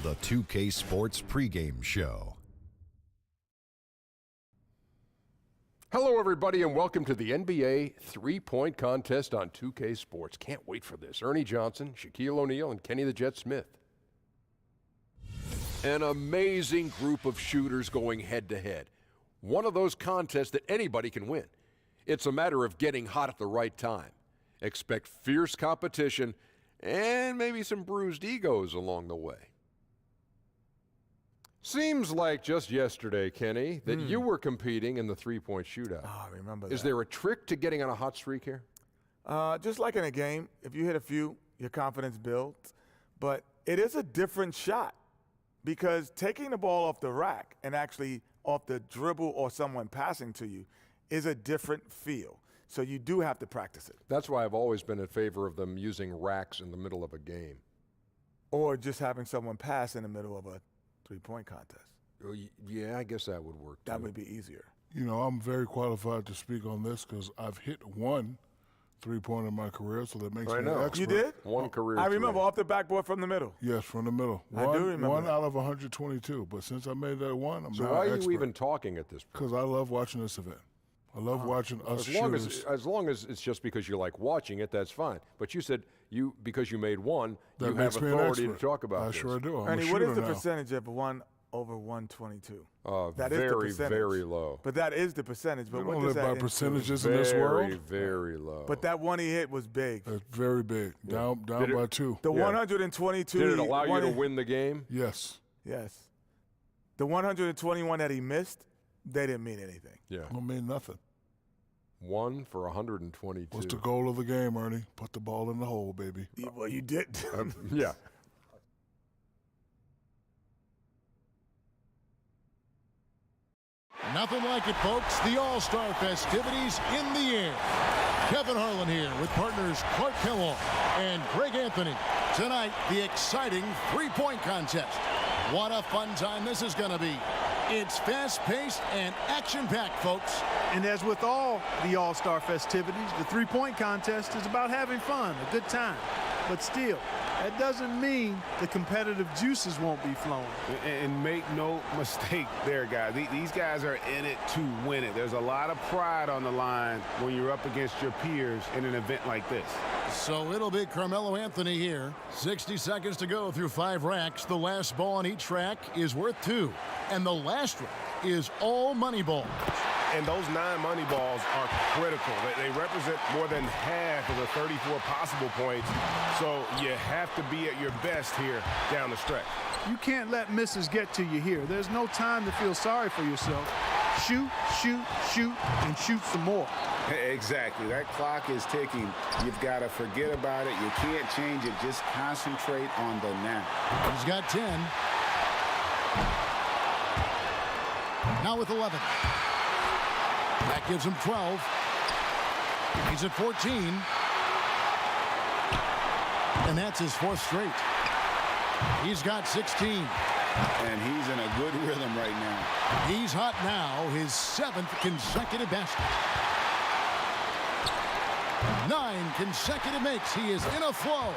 The 2K Sports pregame show. Hello, everybody, and welcome to the NBA three-point contest on 2K Sports. Can't wait for this. Ernie Johnson, Shaquille O'Neal, and Kenny the Jet Smith. An amazing group of shooters going head-to-head. One of those contests that anybody can win. It's a matter of getting hot at the right time. Expect fierce competition and maybe some bruised egos along the way. Seems like just yesterday, Kenny, that you were competing in the three-point shootout. Oh, I remember that. Is there a trick to getting on a hot streak here? Just like in a game, if you hit a few, your confidence builds. But it is a different shot because taking the ball off the rack and actually off the dribble or someone passing to you is a different feel. So you do have to practice it. That's why I've always been in favor of them using racks in the middle of a game. Or just having someone pass in the middle of a three-point contest. Yeah, I guess that would work, too. That would be easier. You know, I'm very qualified to speak on this because I've hit one three-pointer in my career, so that makes me an expert. You did? One career I remember three. off the backboard from the middle. Yes, from the middle. I do remember One that. out of 122, but since I made that one, I'm So now why an are expert. you even talking at this point? Because I love watching this event. I love watching us shooters. As long as it's just because you like watching it, that's fine. But you said because you made one, That you makes have me an authority to expert. talk about I this. sure do. I'm a Ernie, what is shooter the now. percentage of 1 over 122? That is the Very, percentage. very low. But that is the percentage. But We what don't does live that by include? percentages in this world. Very low. But that one he hit was big. That's very big. Down Did it- by 2. The Yeah. 122. Did it allow you to he- win the game? Yes. Yes. The 121 that he missed, they didn't mean anything. Yeah. Don't mean nothing. 1 for 122. What's the goal of the game, Ernie? Put the ball in the hole, baby. Well, you did. Yeah. Nothing like it, folks. The All-Star festivities in the air. Kevin Harlan here with partners Clark Kellogg and Greg Anthony. Tonight, the exciting three-point contest. What a fun time this is going to be. It's fast-paced and action-packed, folks. And as with all the All-Star festivities, the three-point contest is about having fun, a good time. But still, that doesn't mean the competitive juices won't be flowing. And make no mistake there, guys. These guys are in it to win it. There's a lot of pride on the line when you're up against your peers in an event like this. So it'll be Carmelo Anthony here. 60 seconds to go through 5 racks. The last ball on each rack is worth 2. And the last rack is all money balls. And those 9 money balls are critical. They represent more than half of the 34 possible points. So you have to be at your best here down the stretch. You can't let misses get to you here. There's no time to feel sorry for yourself. Shoot, shoot, shoot, and shoot some more. Exactly. That clock is ticking. You've got to forget about it. You can't change it. Just concentrate on the now. He's got 10. Now with 11. That gives him 12. He's at 14. And that's his 4th straight. He's got 16. And he's in a good rhythm right now. He's hot now, his 7th consecutive basket. 9 consecutive makes. He is in a flow.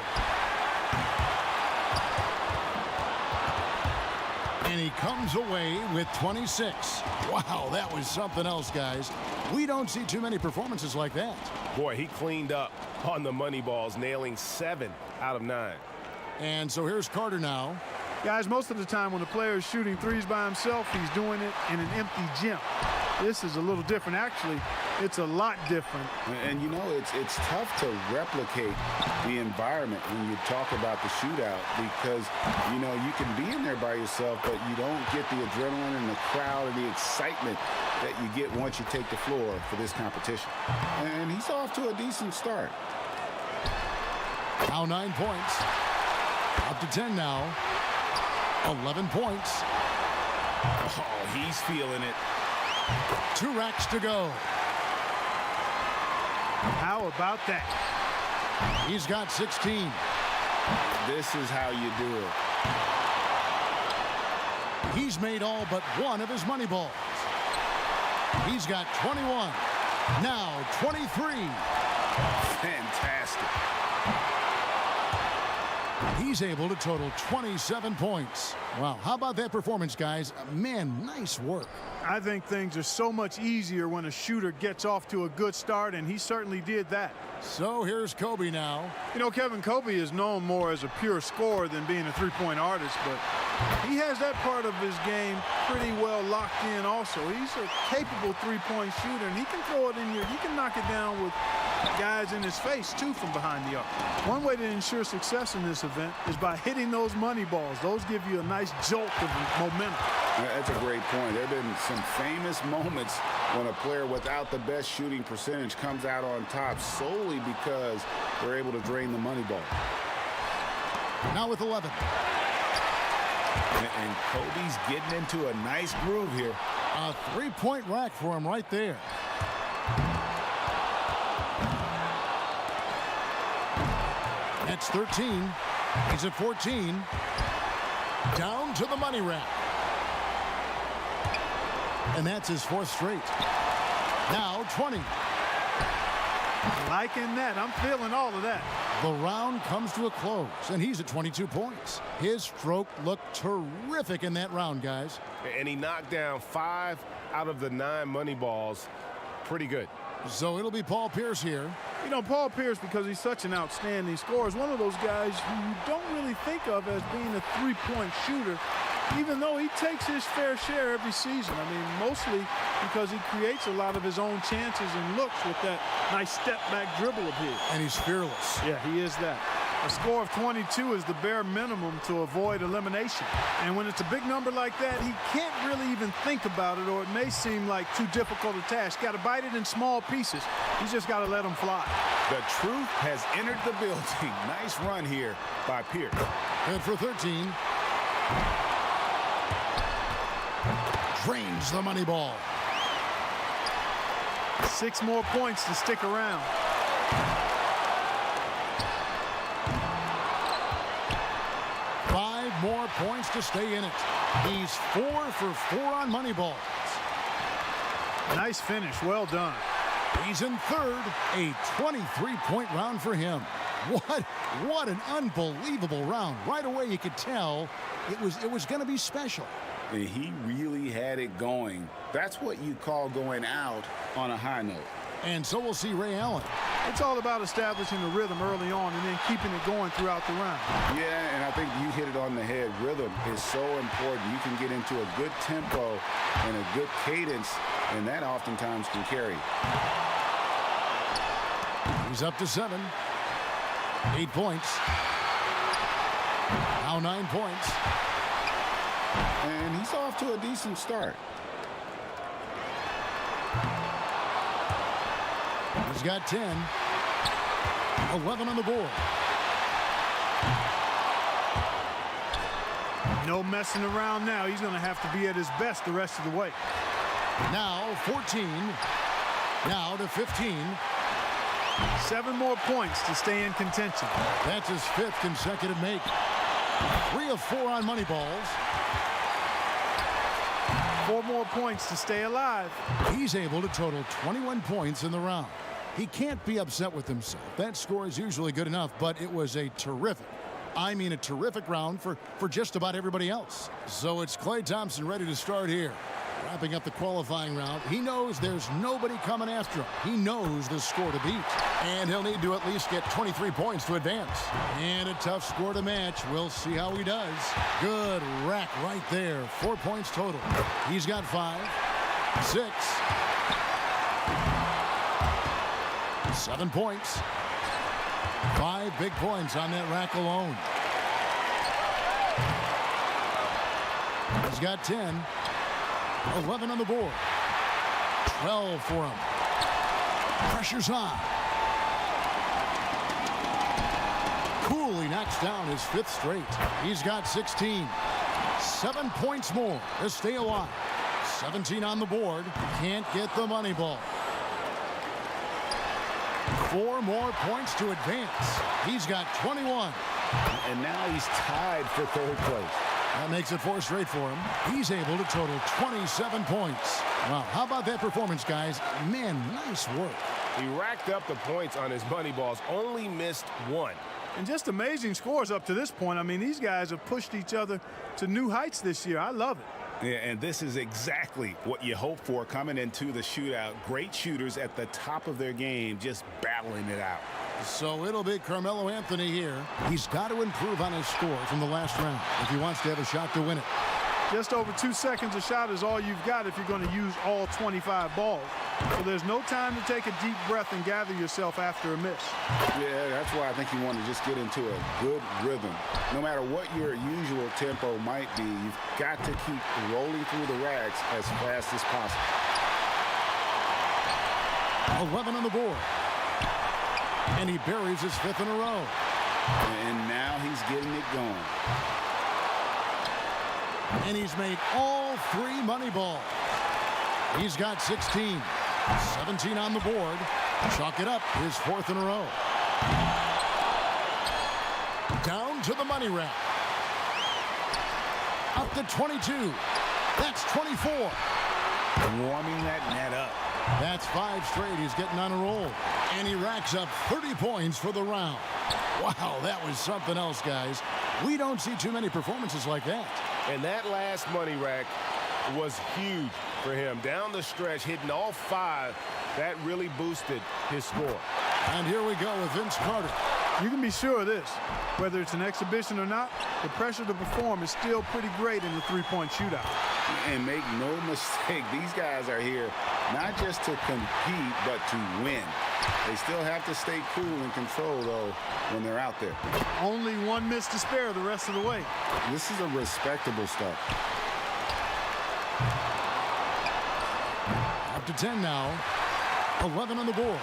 And he comes away with 26. Wow, that was something else, guys. We don't see too many performances like that. Boy, he cleaned up on the money balls, nailing 7 out of 9. And so here's Carter now. Guys, most of the time when a player is shooting threes by himself, he's doing it in an empty gym. This is a little different. Actually, it's a lot different. And you know, it's tough to replicate the environment when you talk about the shootout because, you know, you can be in there by yourself, but you don't get the adrenaline and the crowd and the excitement that you get once you take the floor for this competition. And he's off to a decent start. Now 9 points. Up to 10 now. 11 points. Oh, he's feeling it. 2 racks to go. How about that? He's got 16. This is how you do it. He's made all but 1 of his money balls. He's got 21. Now 23. Fantastic. He's able to total 27 points. Wow, how about that performance, guys? Man, nice work. I think things are so much easier when a shooter gets off to a good start, and he certainly did that. So here's Kobe now. You know, Kevin, Kobe is known more as a pure scorer than being a three-point artist, but he has that part of his game pretty well locked in also. He's a capable three-point shooter, and he can throw it in here. He can knock it down with guys in his face, too, from behind the arc. One way to ensure success in this event is by hitting those money balls. Those give you a nice jolt of momentum. That's a great point. There have been some famous moments when a player without the best shooting percentage comes out on top solely because they're able to drain the money ball. Now with 11. And Kobe's getting into a nice groove here. A three-point rack for him right there. That's 13. He's at 14. Down to the money rack. And that's his fourth straight. Now 20. Liking that. I'm feeling all of that. The round comes to a close, and he's at 22 points. His stroke looked terrific in that round, guys. And he knocked down 5 out of the 9 money balls. Pretty good. So it'll be Paul Pierce here. You know, Paul Pierce, because he's such an outstanding scorer, is one of those guys who you don't really think of as being a three-point shooter, even though he takes his fair share every season. I mean, mostly because he creates a lot of his own chances and looks with that nice step-back dribble of his. And he's fearless. Yeah, he is that. A score of 22 is the bare minimum to avoid elimination. And when it's a big number like that, he can't really even think about it, or it may seem like too difficult a task. Got to bite it in small pieces. He's just got to let them fly. The truth has entered the building. Nice run here by Pierce. And for 13. Drains the money ball. 6 more points to stick around. More points to stay in it. He's 4 for 4 on money balls. Nice finish. Well done. He's in third. A 23-point round for him. What an unbelievable round. Right away you could tell it was going to be special. And he really had it going. That's what you call going out on a high note. And so we'll see Ray Allen. It's all about establishing the rhythm early on and then keeping it going throughout the round. Yeah, and I think you hit it on the head. Rhythm is so important. You can get into a good tempo and a good cadence, and that oftentimes can carry. He's up to 7. 8 points. Now 9 points. And he's off to a decent start. He's got 10. 11 on the board. No messing around now. He's going to have to be at his best the rest of the way. Now 14. Now to 15. 7 more points to stay in contention. That's his 5th consecutive make. 3 of 4 on money balls. 4 more points to stay alive. He's able to total 21 points in the round. He can't be upset with himself. That score is usually good enough, but it was a terrific round for just about everybody else. So it's Klay Thompson ready to start here. Wrapping up the qualifying round, he knows there's nobody coming after him. He knows the score to beat. And he'll need to at least get 23 points to advance. And a tough score to match. We'll see how he does. Good rack right there. 4 points total. He's got 5, 6, 7 points. 5 big points on that rack alone. He's got 10. 11 on the board. 12 for him. Pressure's on. Coolly knocks down his 5th straight. He's got 16. 7 points more to stay alive. 17 on the board. Can't get the money ball. 4 more points to advance. He's got 21. And now he's tied for 3rd place. That makes it 4 straight for him. He's able to total 27 points. Wow, how about that performance, guys? Man, nice work. He racked up the points on his money balls, only missed one. And just amazing scores up to this point. I mean, these guys have pushed each other to new heights this year. I love it. Yeah, and this is exactly what you hope for coming into the shootout. Great shooters at the top of their game, just battling it out. So it'll be Carmelo Anthony here. He's got to improve on his score from the last round if he wants to have a shot to win it. Just over 2 seconds a shot is all you've got if you're going to use all 25 balls. So there's no time to take a deep breath and gather yourself after a miss. Yeah, that's why I think you want to just get into a good rhythm. No matter what your usual tempo might be, you've got to keep rolling through the racks as fast as possible. 11 on the board. And he buries his 5th in a row. And now he's getting it going. And he's made all 3 money balls. He's got 16. 17 on the board. Chalk it up, his 4th in a row. Down to the money rack. Up to 22. That's 24. Warming that net up. That's 5 straight. He's getting on a roll. And he racks up 30 points for the round. Wow, that was something else, guys. We don't see too many performances like that. And that last money rack was huge for him. Down the stretch, hitting all 5, that really boosted his score. And here we go with Vince Carter. You can be sure of this. Whether it's an exhibition or not, the pressure to perform is still pretty great in the three-point shootout. And make no mistake, these guys are here not just to compete, but to win. They still have to stay cool and control, though, when they're out there. Only 1 miss to spare the rest of the way. This is a respectable stuff. Up to 10 now. 11 on the board.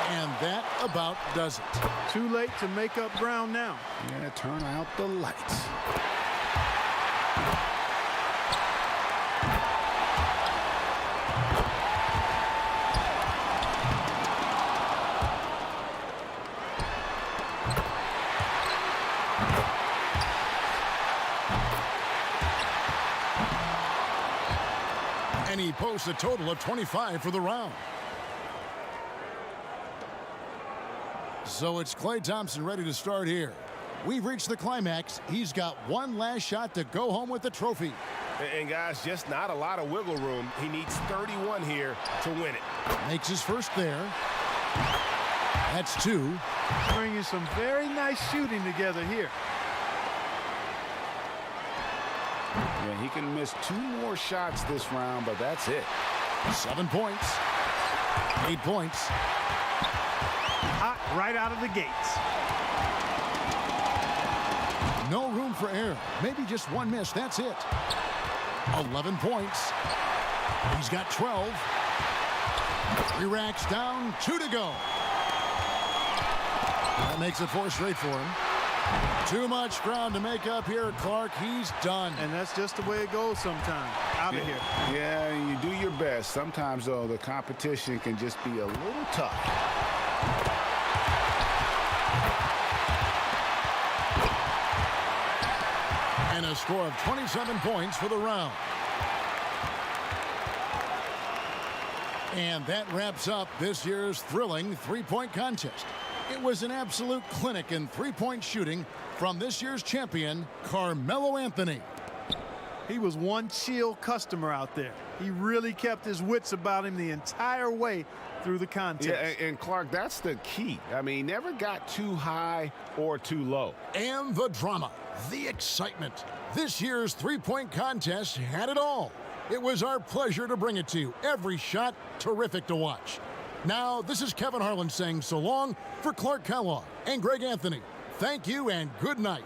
And that about does it. Too late to make up ground now. Yeah, turn out the lights. And he posts a total of 25 for the round. So it's Klay Thompson ready to start here. We've reached the climax. He's got 1 last shot to go home with the trophy. And guys, just not a lot of wiggle room. He needs 31 here to win it. Makes his first there. That's 2. Bringing some very nice shooting together here. Yeah, he can miss 2 more shots this round, but that's it. 7 points. 8 points. Hot right out of the gates. No room for error. Maybe just 1 miss. That's it. 11 points. He's got 12. 3 racks down. 2 to go. That makes it 4 straight for him. Too much ground to make up here, Clark. He's done. And that's just the way it goes sometimes. Out of here. Yeah, you do your best. Sometimes, though, the competition can just be a little tough. And a score of 27 points for the round. And that wraps up this year's thrilling three-point contest. It was an absolute clinic in three-point shooting from this year's champion, Carmelo Anthony. He was one chill customer out there. He really kept his wits about him the entire way through the contest. Yeah, and Clark, that's the key. I mean, he never got too high or too low. And the drama, the excitement. This year's three-point contest had it all. It was our pleasure to bring it to you. Every shot, terrific to watch. Now, this is Kevin Harlan saying so long for Clark Kellogg and Greg Anthony. Thank you and good night.